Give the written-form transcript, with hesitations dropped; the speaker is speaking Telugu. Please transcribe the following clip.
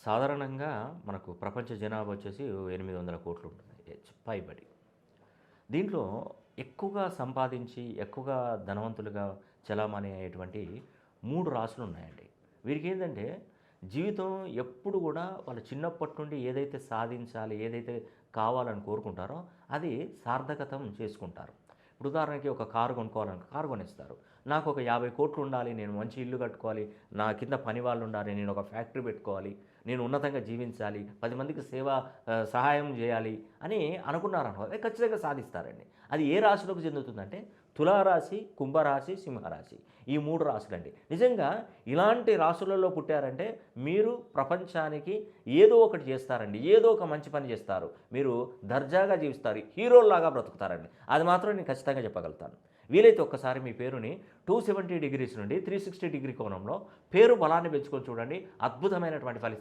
సాధారణంగా మనకు ప్రపంచ జనాభా వచ్చేసి 800 కోట్లు ఉంటుంది పైబడి. దీంట్లో ఎక్కువగా సంపాదించి, ఎక్కువగా ధనవంతులుగా చలామణి అయ్యేటువంటి 3 రాశులు ఉన్నాయండి. వీరికేందంటే జీవితం ఎప్పుడు గూడా వాళ్ళు చిన్నప్పటి నుండి ఏదైతే సాధించాలి, ఏదైతే కావాలని కోరుకుంటారో అది సార్థకతం చేసుకుంటారు. ఇప్పుడు ఉదాహరణకి ఒక కారు కొనుక్కోవాలనుకో కారు కొనిస్తారు. నాకు ఒక 50 కోట్లు ఉండాలి, నేను మంచి ఇల్లు కట్టుకోవాలి, నా కింద పని వాళ్ళు ఉండాలి, నేను ఒక ఫ్యాక్టరీ పెట్టుకోవాలి, నేను ఉన్నతంగా జీవించాలి, 10 మందికి సహాయం చేయాలి అని అనుకున్నారనుకో అది ఖచ్చితంగా సాధిస్తారండి. అది ఏ రాశిలోకి చెందుతుందంటే తులారాశి, కుంభరాశి, సింహరాశి. ఈ 3 రాశులండి. నిజంగా ఇలాంటి రాశులలో పుట్టారంటే మీరు ప్రపంచానికి ఏదో ఒకటి చేస్తారండి. ఏదో ఒక మంచి పని చేస్తారు. మీరు దర్జాగా జీవిస్తారు. హీరోల్లాగా బ్రతుకుతారండి. అది మాత్రం నేను ఖచ్చితంగా చెప్పగలుగుతాను. వీలైతే ఒక్కసారి మీ పేరుని 270 డిగ్రీస్ నుండి 360 డిగ్రీ కోణంలో పేరు బలాన్ని పెంచుకొని చూడండి. అద్భుతమైనటువంటి ఫలితాలు